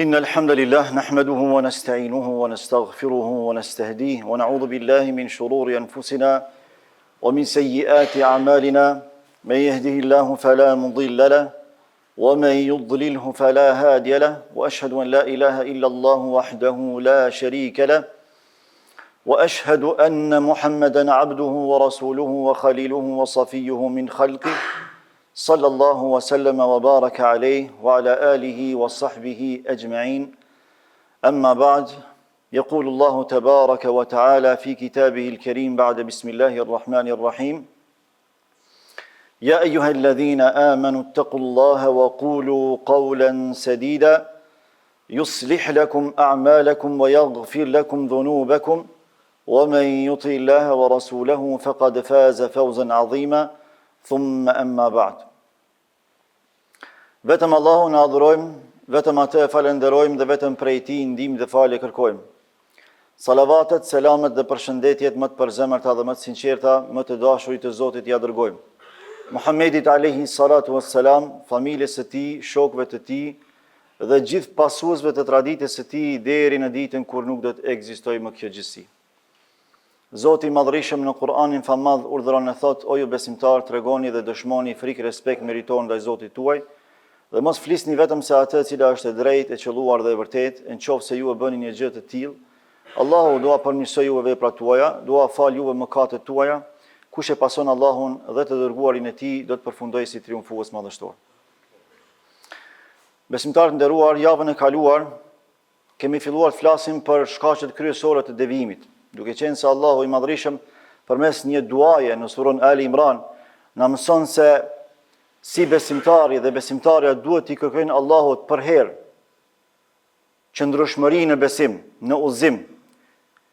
إن الحمد لله نحمده ونستعينه ونستغفره ونستهديه ونعوذ بالله من شرور أنفسنا ومن سيئات أعمالنا من يهده الله فلا مضل له ومن يضلله فلا هادي له وأشهد أن لا إله إلا الله وحده لا شريك له وأشهد أن محمدا عبده ورسوله وخليله وصفيه من خلقه صلى الله وسلم وبارك عليه وعلى آله وصحبه أجمعين أما بعد يقول الله تبارك وتعالى في كتابه الكريم بعد بسم الله الرحمن الرحيم يا أيها الذين آمنوا اتقوا الله وقولوا قولا سديدا يصلح لكم أعمالكم ويغفر لكم ذنوبكم ومن يطع الله ورسوله فقد فاز فوزا عظيما ثم أما بعد. Vetëm Allahun e adhurojmë, vetëm atë e falenderojmë dhe vetëm prej tij ndihmë dhe falje kërkojmë. Salavatet, selamet dhe përshëndetjet më të përzemërta dhe më të sinqerta, më të dashurit të Zotit ja dërgojmë Muhammedit alayhi salatu wassalam, familjes së tij, shokëve të tij dhe gjithë pasuesve të traditës së tij deri në ditën kur nuk do të ekzistojë më kjo gjësi. Zoti i Madhërisëm në Kur'anin famadh urdhëron e thot: O ju besimtar, tregoni dhe dëshmoni frikë respekt meriton ndaj Zotit tuaj, dhe mos flisni vetëm se atë cila është e drejtë, e qelluar dhe e vërtetë, nëse ju e bëni një gjë të tillë, Allahu do ta përmirësoj juve veprat tuaja, do ta fal juve mëkatet tuaja. Kush e pason Allahun dhe të dërguarin e tij, do të përfundojë si triumfues madhështor. Besimtarë nderuar, javën e kaluar kemi filluar të flasim për shkaqet kryesore të devijimit, duke qenë se Allahu i Madhërisëm përmes një duaje në surën Ali Imran na mëson se si besimtari dhe besimtarja duhet t'i kërkojnë Allahut për herë qëndrueshmëri në besim, në udhëzim,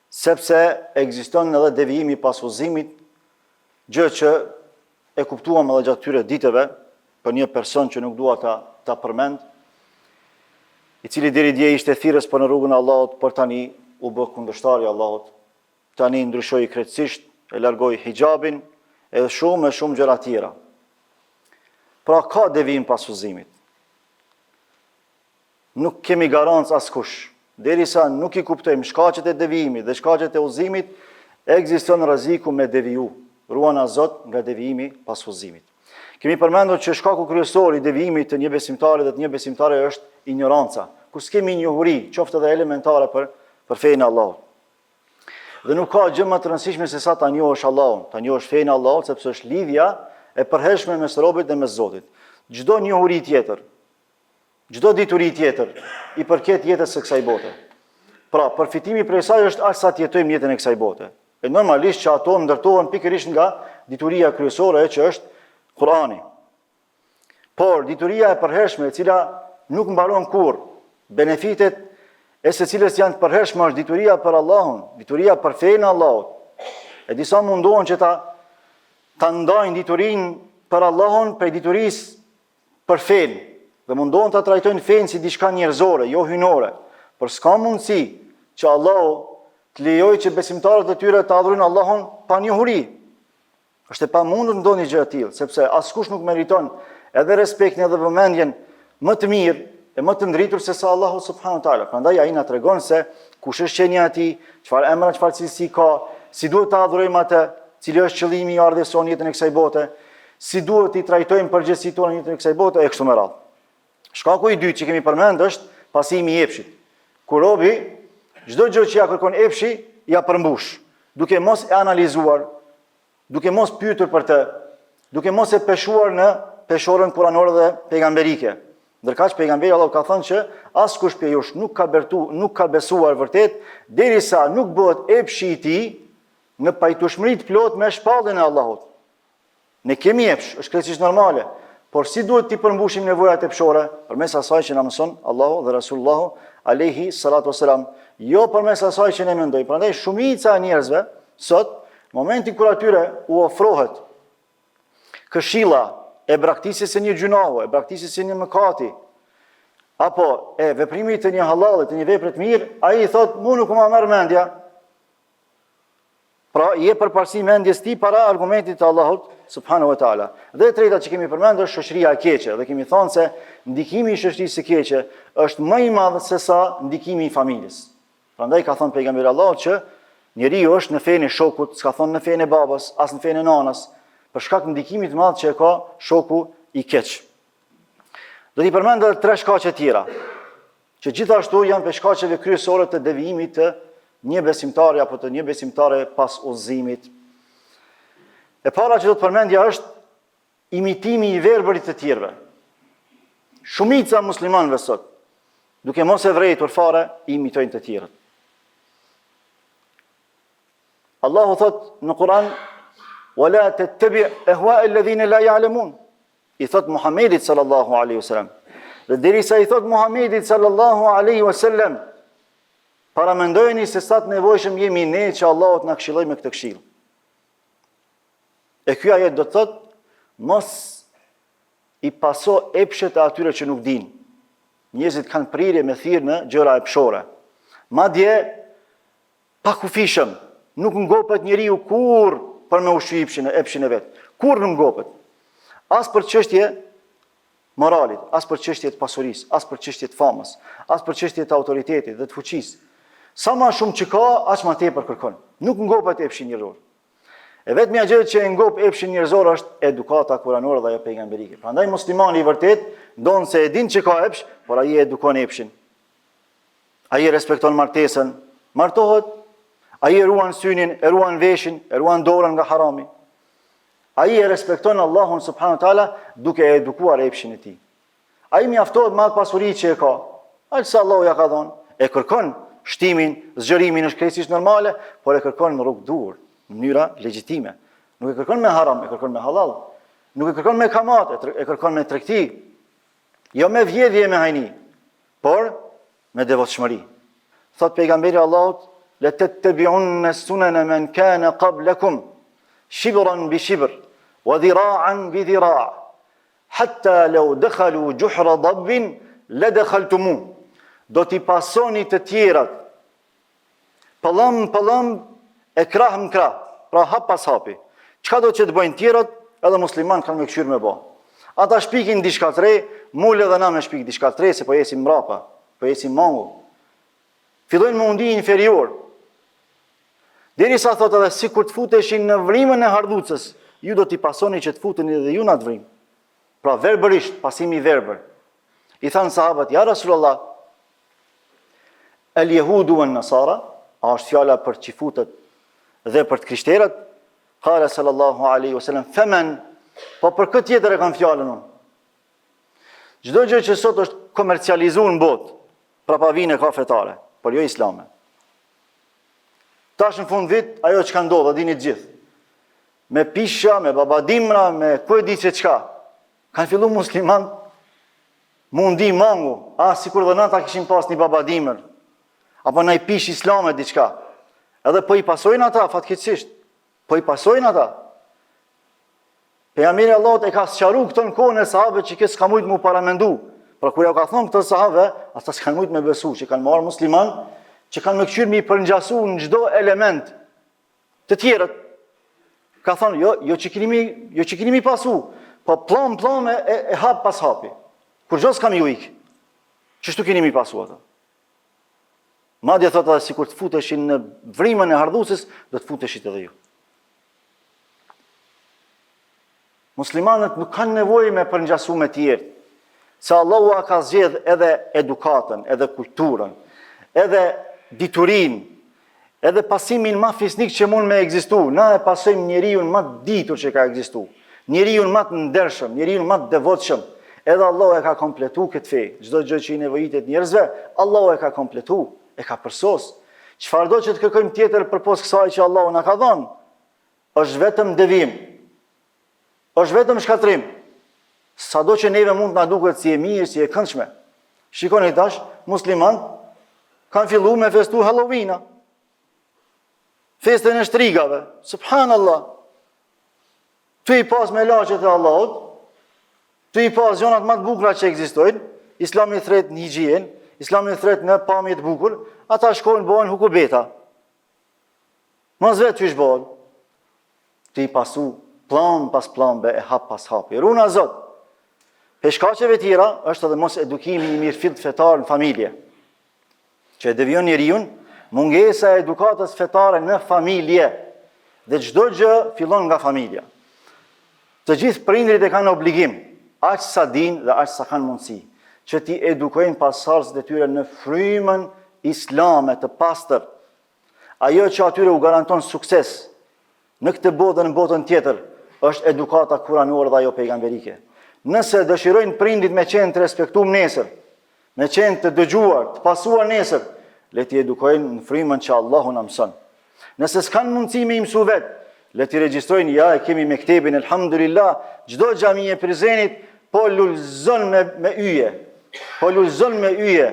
sepse ekziston edhe devijimi pas udhëzimit, gjë që e kuptuam edhe gjatë këtyre ditëve për një person që nuk dua ta përmend, i cili deri dje ishte thirrës për në rrugën e Allahut, por tani u bë kundërshtar i Allahut, tani ndryshoi krejtësisht, e largoi hijabin e shumë gjëra tjera. Pra ka devijim pas udhëzimit. Nuk kemi garancë askush, derisa nuk i kuptojmë shkaqet e devijimit dhe shkaqet e udhëzimit, ekziston rreziku me deviju. Ruana Zot nga devijimi pas udhëzimit. Kemi përmendur që shkaku kryesor i devijimit të një besimtari dhe të një besimtare është ignoranca, ku s'kemi njohuri, qoftë edhe elementare për fenë e Allahut. Dhe nuk ka gjë më të rëndësishme se sa ta njohësh Allahun, ta njohësh fenë e Allahut, sepse është lidhja e përhershme mes robit dhe mes Zotit. Çdo njohuri tjetër, çdo dituri tjetër i përket jetës së kësaj bote. Pra, përfitimi prej saj është aq sa të jetojmë jetën e kësaj bote. E normalisht që ato ndërtohen pikërisht nga dituria kryesore që është Kurani. Por dituria e përhershme e cila nuk mbaron kurrë, benefitet e së cilës janë të përhershme është dituria për Allahun, dituria për fenë e Allahut. E disa mundohen që ta ndajnë diturinë për Allahun prej diturisë për fenë, dhe mundohen ta trajtojnë fenë si diçka njerëzore, jo hyjnore. Por s'ka mundësi që Allahu të lejojë që besimtarët e tyre të adhurojnë Allahun pa njohuri. Është e pamundur ndonjë gjë e tillë, sepse askush nuk meriton edhe respektin edhe vëmendjen më të mirë e më të ndritur se sa Allahu subhanahu wa taala. Prandaj ai na tregon se kush është qenia e tij, çfarë emra, çfarë cilësi ka, si duhet ta adhurojmë atë, cili është qëllimi i ardhes sonë jetën e kësaj bote, si duhet i trajtojmë përgjegjësitë tona në jetën e kësaj bote e kështu me radhë. Shkaku i dytë që kemi përmend është pasimi i epshit. Kur robi çdo gjë që ja kërkon epshi, ja përmbush, duke mos e analizuar, duke mos pyetur për të, duke mos e peshuar në peshorën kuranore dhe pejgamberike. Ndërkaq pejgamberi Allah ka thënë që askush prej jush nuk ka besuar vërtet derisa nuk bëhet epshi i tij në pajtueshmëri të plotë me shpalljen e Allahut. Ne kemi epsh, është krejtësisht normale, por si duhet t'i përmbushim nevojat epshore? Përmes asaj që na mëson Allahu dhe Rasulullahu alayhi salatu wasalam, jo përmes asaj që ne mendojmë. Prandaj shumica e njerëzve sot, në momentin kur atyre u ofrohet këshilla e braktisjes së një gjunahe, e braktisjes së një mëkati, apo e veprimit të një halali, të një vepre të mirë, ai i thotë, "Mu nuk më merr mendja." Pra, je përparësi mendjes ti para argumentit të Allahut subhanahu wa taala. Dhe e treta që kemi përmendur është shoqëria e keqe, dhe kemi thënë se ndikimi i shoqërisë së keqe është më i madh se sa ndikimi i familjes. Prandaj ka thënë pejgamberi Allahut që njeriu është në fenë e shokut, s'ka thënë në fenë e babas, as në fenë e nanës, për shkak të ndikimit të madh që e ka shoku i keq. Do t'i përmend edhe 3 shkaqe tjera, që gjithashtu janë për shkaqeve kryesore të devijimit të një besimtari apo të një besimtare pas udhëzimit. E para që do të përmendja është imitimi i verbërit të tjerëve. Shumica muslimanëve sot, duke mos e vërejtur fare, imitojnë të tjerët. Allahu thot në Kur'an: "Wala tattabi' ahwa'a alladhina la ya'lamun." I thot Muhamedit sallallahu alaihi wasallam. Dhe derisa i thot Muhamedit sallallahu alaihi wasallam, paramendojeni se sa të nevojshëm jemi ne që Allahu të na këshilloj me këtë këshill. E ky ajet do të thot mos i paso epshet e atyre që nuk din. Njerëzit kanë prirje me thirrje në gjëra epshore. Madje pa kufishëm, nuk ngopet njeriu kur për me ushqy epshin e vet. Kur nuk ngopet. As për çështje moralit, as për çështje të pasurisë, as për çështje të famës, as për çështje të autoritetit dhe të fuqisë. Sa më shumë që ka, aq më tepër kërkon. Nuk ngopet epshi njerëzor. E vetmja gjë që e ngop epshin njerëzor është edukata kuranore dhe ajo pejgamberike. Prandaj muslimani i vërtet ndon se e din që ka epsh, por ai e edukon epshin. Ai respekton martesën, martohet, ai e ruan synin, e ruan veshin, e ruan dorën nga harami. Ai e respekton Allahun subhanahu wa taala duke edukuar epshin e tij. Ai mjaftohet me atë pasuri që e ka. Aqsa Allahu ja ka dhënë, e kërkon shtimin, zgjërimin është krejtësisht normale, por e kërkon në rrugë dur, në mënyra legjitime. Nuk e kërkon me haram, e kërkon me halal. Nuk e kërkon me kamat, e kërkon me tregti. Jo me vjedhje me hajni, por me devotshmëri. Thot pejgamberi Allahut: "La tattabi'unna sunana man kana qablakum shibran bi shibr wa dhira'an bi dhira', hatta law dakhalu juhra dabbin la dakhaltumuh." Do t'i pasoni të tjerat, pëllëm, e krah më krah, pra hap pas hapi. Çka do që të bëjnë tjerat, edhe musliman kanë me këshyrë me ba. Ata shpikin diçka të re, mulle edhe na me shpik diçka të re, se po jesim mrapa, po jesim mangu. Fillojnë me undi inferior. Derisa thot edhe si kur të futeshin në vrimën e hardhucës, ju do t'i pasoni që të futeni edhe ju në atë vrim. Pra verbërisht, pasimi verbër. I thanë sahabët: "Ja Rasulullah, el jehudu e nësara", a është fjala për qifutët dhe për të krishterët? Kale sallallahu alaihi wasallam: "Femen", po për këtë tjetër e kanë fjalën unë. Çdo gjë që sot është komercializuar në botë, prapavinë ka fetare, por jo islame. Tash në fund vit, ajo që ka ndodhur, dini të gjithë. Me pisha, me babadimra, me ku e di se çka. Kanë filluar musliman mundi mangu, sikur dhe nata kishin pas një babadimër. Apo në i pish islame diçka. Edhe po i pasojnë ata, fatkeqësisht. Po i pasojnë ata. Pejgamberi Allahut e ka sqaruar këtë në kohën e sahabëve që kës ka mujt mu paramendu. Pra kur ja ka thonë këtë sahabëve, ata s'kan mujt me besu, që kanë marrë musliman, që kanë me këshyrë mi përngjasu në çdo element të tjerët. Ka thonë, jo që keni mi pasu, po plan e hap pas hapi. Kur gjos kam ju ik. Çështu keni mi pasu ata. Madje thotë edhe sikur të futeshin në vrimën e hardhucës, do të futeshit edhe ju. Muslimanët nuk kanë nevojë me përngjasu me tjerë, se Allahu a ka zgjedh edhe edukatën, edhe kulturën, edhe diturinë, edhe pasimin ma fisnik që mund me egzistu. Na e pasojmë njeriu më të ditur që ka egzistu, njeriu më të ndershëm, njeriu më të devotshëm. Edhe Allahu e ka kompletu këtë fe. Çdo gjë që i nevojitet njerëzve, Allahu e ka kompletu, e ka përsos. Çfarë do që të kërkojmë tjetër përpos kësaj që Allahu na ka dhënë, është vetëm devijim. Është vetëm shkatrim. Sado që neve mund të na duket si e mirë, si e këndshme. Shikoni tash, muslimanët kanë filluar me festu Halloweena. Festën e shtrigave. Subhanallah. Ty i pas me laqet e Allahut, ty i pas gjonat më të bukura që ekzistojnë, Islami thret në higjinë, Islami thret në pamje të bukur, ata shkojnë bëhen hukubeta. Mos vetë qysh bëhet. Ti pasu plan pas planbe e hap pas hapi. Runa Zot. Peshkaqeve tjera është edhe mos edukimi i mirëfillt fetar në familje, që e devijon njeriu, mungesa e edukatës fetare në familje, dhe çdo gjë fillon nga familja. Të gjithë prindrit e kanë obligim, aq sa din dhe aq sa kanë mundësi, që ti edukojnë pasardhësit e tyre në frymën islame të pastër. Ajo që atyre u garanton sukses në këtë botë dhe në botën tjetër, është edukata kuranore dhe ajo pejgamberike. Nëse dëshirojnë prindit me qenë të respektuar nesër, me qenë të dëgjuar, të pasuar nesër, le t'i edukojnë në frymën që Allahu na mëson. Nëse s'kan mundësi me mësu vetë, le t'i regjistrojnë, ja e kemi mektebin, elhamdulillah, çdo xhami e Prizrenit po lulzon me yje. Po lulzon me yje,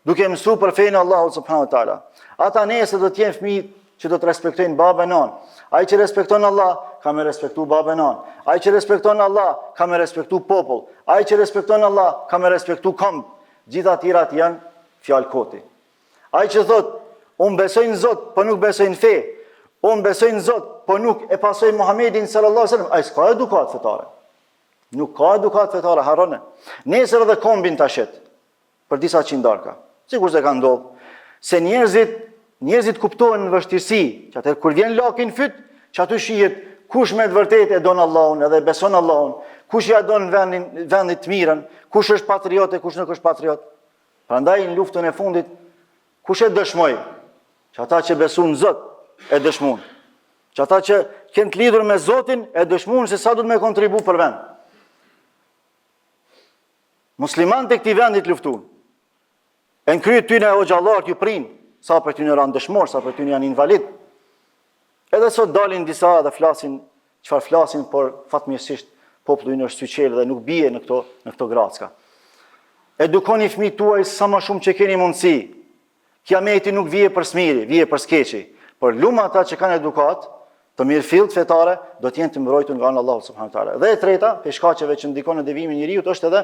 duke mësu për fejnë Allahu subhanahu wa taala. Ata nesër do t'jenë fëmijë që do të respektojnë babën e nanë. Ai që respekton Allah, ka me respektu babën e nanë. Ai që respekton Allah, ka me respektu popull. Ai që respekton Allah, ka me respektu këmbë. Gjitha tjerat janë fjalë koti. Ai që thot, unë besoj në Zot, po nuk besoj në fe. Unë besoj në Zot, po nuk e pasoj Muhamedit sallallahu alaihi wasallam, ai s'ka edukat fetare. Nuk ka edukat fetare, harrone. Nesër edhe kombin ta shet për disa qindarka. Sikur se ka ndodhur. Se njerëzit kuptohen në vështirësi, që atëherë kur vjen lakin fyt, që aty shihet kush me të vërtetë e don Allahun edhe beson Allahun, kush ja don vendin të mirën, kush është patriot e kush nuk është patriot. Prandaj në luftën e fundit kush e dëshmoi? Që ata që besojnë në Zot e dëshmojnë. Që ata që kanë të lidhur me Zotin e dëshmojnë se sa do të më kontribu për vend. Muslimanët e këtij vendi luftuan. E në kryet tyne o gjallart ju prinë, sa për tyne janë dëshmor, sa për tyne janë invalid. Edhe sot dalin disa dhe flasin, çfarë flasin, por fatmirësisht populli në është syqel dhe nuk bie në këto gracka. Edukoni fëmijët tuaj sa më shumë që keni mundësi. Kiameti nuk vije për smiri, vije për skeqi. Por luma ata që kanë edukat, të mirëfillt fetare, do të jenë të mbrojtur nga Allahu subhanahu wa taala. Dhe e treta, pe shkaqeve që ndikon në devimin e njeriut, është edhe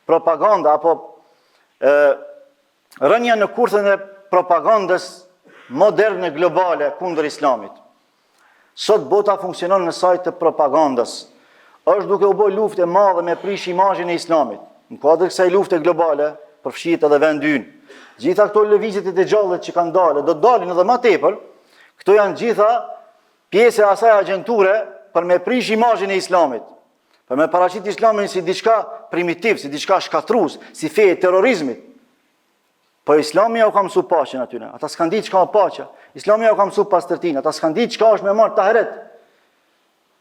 propaganda apo rënja në kurthën e propagandës moderne globale kundër islamit. Sot bota funksionon në sajt të propagandës. Është duke u bë luftë e madhe me prish imazhin e islamit. Në kuadër kësaj lufte globale, përfshihet edhe vendi ynë. Gjitha këto lëvizjet e dëgjallit që kanë dalë, do të dalin edhe më tepër. Këto janë gjitha pjesë e asaj agjenture për me prish imazhin e islamit. Për me paraqit islamin si diçka primitiv, si diçka shkatrues, si fe e terrorizmit. Po Islami ja u ka mësu paqen aty. Ata s'kan ditë çka është paqja. Islami ja u ka mësu pastërtinë. Ata s'kan ditë çka është me marr tahiret.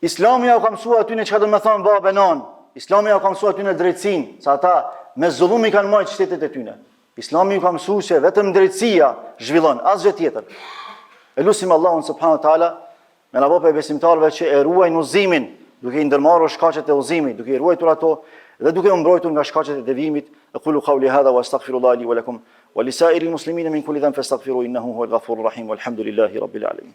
Islami ja u ka mësu aty çka do të thonë babë nan. Islami ja u ka mësu aty drejtsinë, sa ata me zullum i kanë marrë shtetet e tyre. Islami ju ka mësu se vetëm drejtësia zhvillon, asgjë tjetër. E lutim Allahun subhanahu wa taala me na bëjë besimtarëve që e ruajnë udhëzimin, duke i ndërmarrur shkaqet e udhëzimit, duke i ruajtur ato dhe duke u mbrojtur nga shkaqet e devimit. Aqulu qawli hadha wa astaghfirullaha li wa lakum wa li sa'iril muslimina min kulli dhanbin fastaghfiruhu innahu huwal ghafurur rahim walhamdulillahi rabbil alamin.